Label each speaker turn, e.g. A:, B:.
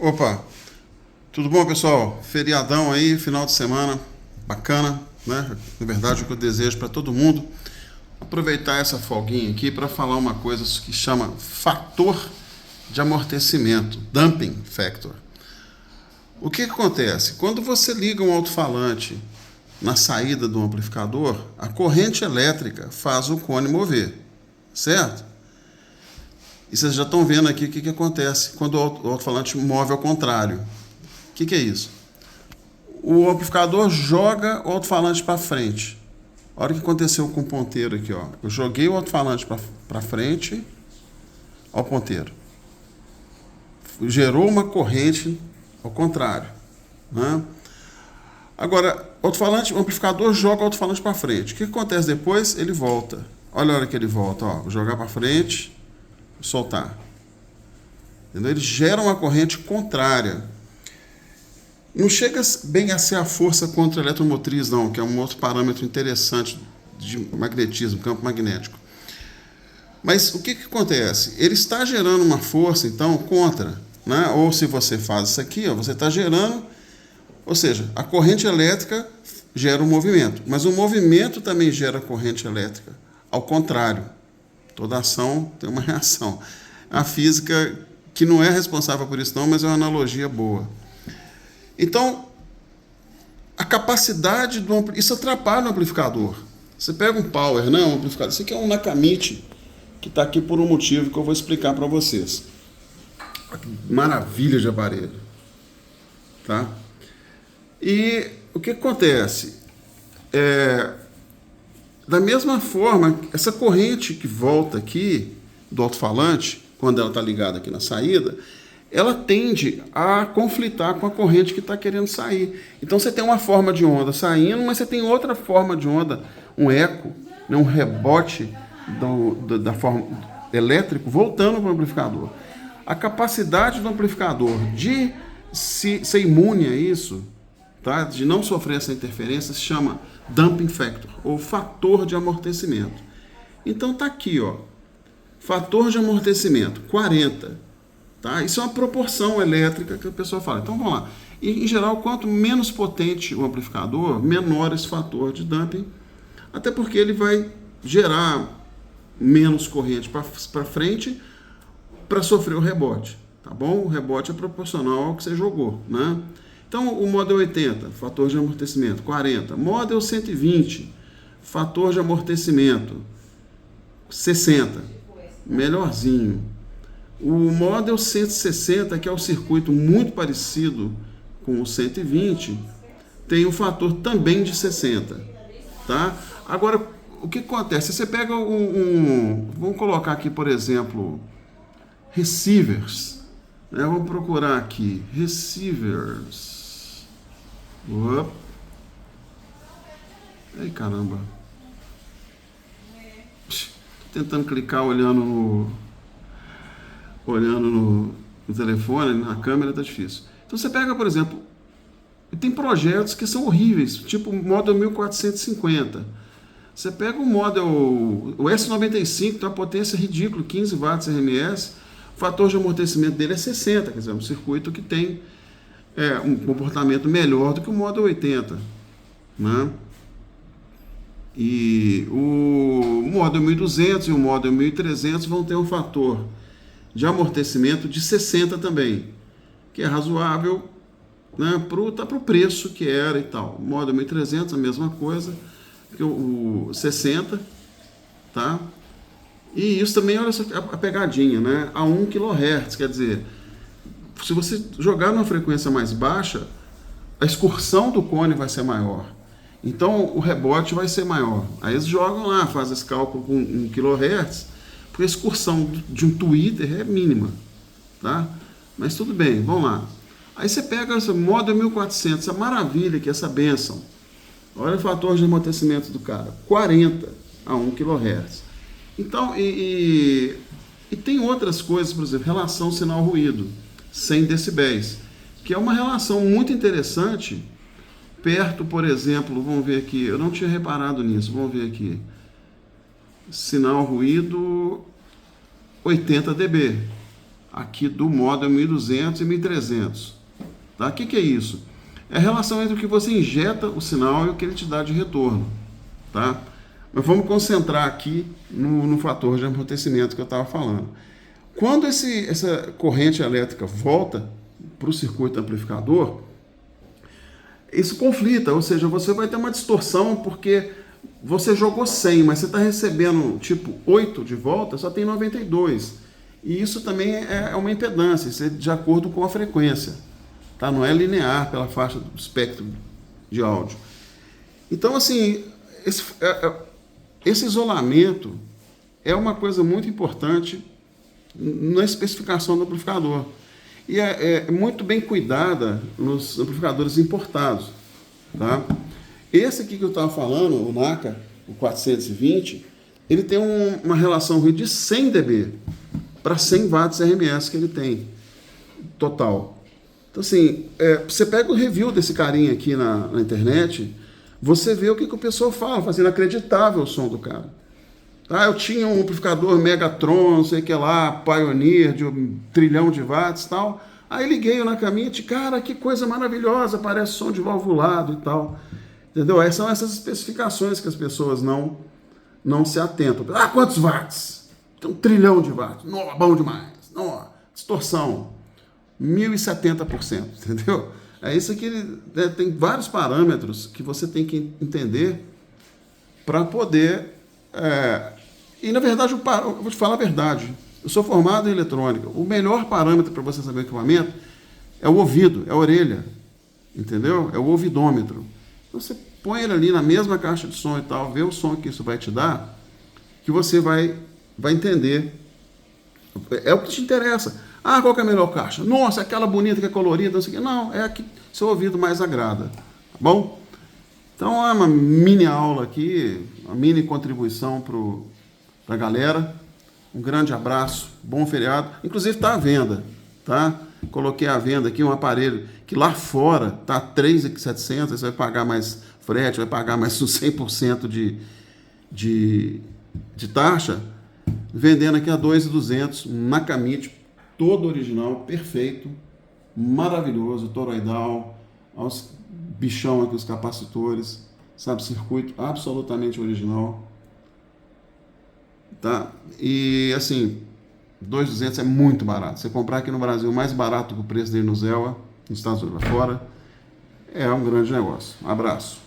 A: Opa, tudo bom, pessoal? Feriadão aí, final de semana, bacana, né? Na verdade, o que eu desejo para todo mundo, aproveitar essa folguinha aqui para falar uma coisa que chama fator de amortecimento, damping factor. O que acontece? Quando você liga um alto-falante na saída do amplificador, a corrente elétrica faz o cone mover, certo? E vocês já estão vendo aqui o que acontece quando o alto-falante move ao contrário. O que é isso? O amplificador joga o alto-falante para frente. Olha o que aconteceu com o ponteiro aqui, ó. Eu joguei o alto-falante para frente ao ponteiro. Gerou uma corrente ao contrário, né? Agora, o amplificador joga o alto-falante para frente. O que acontece depois? Ele volta. Olha a hora que ele volta, ó. Vou jogar para frente, soltar. Entendeu? Ele gera uma corrente contrária. Não chega bem a ser a força contra a eletromotriz, não, que é um outro parâmetro interessante de magnetismo, campo magnético. Mas o que acontece? Ele está gerando uma força, então, contra, né? Ou se você faz isso aqui, ó, você está gerando, ou seja, a corrente elétrica gera um movimento, mas o movimento também gera corrente elétrica. Ao contrário, toda ação tem uma reação. A física, que não é responsável por isso, não, mas é uma analogia boa. Então, a capacidade do amplificador, isso atrapalha o amplificador. Você pega um power, né, um amplificador, isso aqui é um Nakamichi, que está aqui por um motivo que eu vou explicar para vocês. Maravilha de aparelho. Tá? E o que acontece? Da mesma forma, essa corrente que volta aqui do alto-falante, quando ela está ligada aqui na saída, ela tende a conflitar com a corrente que está querendo sair. Então você tem uma forma de onda saindo, mas você tem outra forma de onda, um eco, né, um rebote da forma elétrico voltando para o amplificador. A capacidade do amplificador de ser imune a isso, tá, de não sofrer essa interferência, se chama damping factor, ou fator de amortecimento. Então está aqui, ó, fator de amortecimento, 40. Tá? Isso é uma proporção elétrica que a pessoa fala. Então vamos lá. E, em geral, quanto menos potente o amplificador, menor esse fator de damping, até porque ele vai gerar menos corrente para frente para sofrer o rebote. Tá bom? O rebote é proporcional ao que você jogou, né? Então, o Model 80, fator de amortecimento, 40. Model 120, fator de amortecimento, 60. Melhorzinho. O Model 160, que é um circuito muito parecido com o 120, tem um fator também de 60. Tá? Agora, o que acontece? Você pega vamos colocar aqui, por exemplo, receivers. Né? Vamos procurar aqui, receivers. Opa. Ai, caramba. Tô tentando clicar olhando no telefone, na câmera, tá difícil. Então você pega, por exemplo, tem projetos que são horríveis, tipo o Model 1450. Você pega o Model, o S95, tem uma potência ridícula, 15 watts RMS, o fator de amortecimento dele é 60, quer dizer, um circuito que tem um comportamento melhor do que o Model 80. Né? E o Model 1200 e o Model 1300 vão ter um fator de amortecimento de 60 também, que é razoável, né, para o preço que era e tal. O Model 1300 a mesma coisa que o 60, tá? E isso também, olha a pegadinha, né? A 1 kHz, quer dizer, se você jogar numa frequência mais baixa, a excursão do cone vai ser maior. Então o rebote vai ser maior. Aí eles jogam lá, fazem esse cálculo com 1 kHz, porque a excursão de um tweeter é mínima, tá? Mas tudo bem, vamos lá. Aí você pega essa Model 1400, essa maravilha que é essa benção. Olha o fator de amortecimento do cara, 40 a 1 kHz. Então, e tem outras coisas, por exemplo, relação sinal-ruído, 100 decibéis, que é uma relação muito interessante, perto, por exemplo, vamos ver aqui, eu não tinha reparado nisso, vamos ver aqui. Sinal ruído 80 dB. aqui do Model 1200 e 1300. Tá? O que é isso? É a relação entre o que você injeta o sinal e o que ele te dá de retorno. Tá? Mas vamos concentrar aqui no fator de amortecimento que eu estava falando. Quando essa corrente elétrica volta para o circuito amplificador, isso conflita, ou seja, você vai ter uma distorção porque você jogou 100, mas você está recebendo tipo 8 de volta, só tem 92. E isso também é uma impedância, isso é de acordo com a frequência. Tá? Não é linear pela faixa do espectro de áudio. Então, assim, esse isolamento é uma coisa muito importante na especificação do amplificador. E é muito bem cuidada nos amplificadores importados. Tá? Esse aqui que eu estava falando, o NACA, o 420, ele tem uma relação de 100 dB para 100 watts RMS que ele tem, total. Então, assim, você pega o review desse carinha aqui na internet, você vê o que o pessoal fala assim, inacreditável o som do cara. Ah, eu tinha um amplificador Megatron, não sei o que lá, Pioneer, de 1 trilhão de watts e tal. Aí liguei na caminha, cara, que coisa maravilhosa, parece som de valvulado e tal. Entendeu? Aí são essas especificações que as pessoas não se atentam. Ah, quantos watts? Tem 1 trilhão de watts. Nossa, bom demais. Nossa, distorção. 1070%, entendeu? É isso aqui, tem vários parâmetros que você tem que entender para poder... E, na verdade, eu vou te falar a verdade. Eu sou formado em eletrônica. O melhor parâmetro para você saber o equipamento é o ouvido, é a orelha. Entendeu? É o ouvidômetro. Então, você põe ele ali na mesma caixa de som e tal, vê o som que isso vai te dar, que você vai entender. É o que te interessa. Ah, qual que é a melhor caixa? Nossa, aquela bonita que é colorida, não sei o quê. Não, é a que seu ouvido mais agrada. Tá bom? Então, é uma mini aula aqui, uma mini contribuição para a galera. Um grande abraço, bom feriado. Inclusive está à venda, tá? Coloquei à venda aqui um aparelho que lá fora está R$3.700, você vai pagar mais frete, vai pagar mais uns 100% de taxa, vendendo aqui a R$2.200, um Nakamichi, todo original, perfeito, maravilhoso, toroidal, aos bichão aqui, os capacitores, sabe, circuito absolutamente original. Tá? E assim, 2.200 é muito barato. Você comprar aqui no Brasil mais barato que o preço dele no Zella, nos Estados Unidos lá fora, é um grande negócio. Abraço.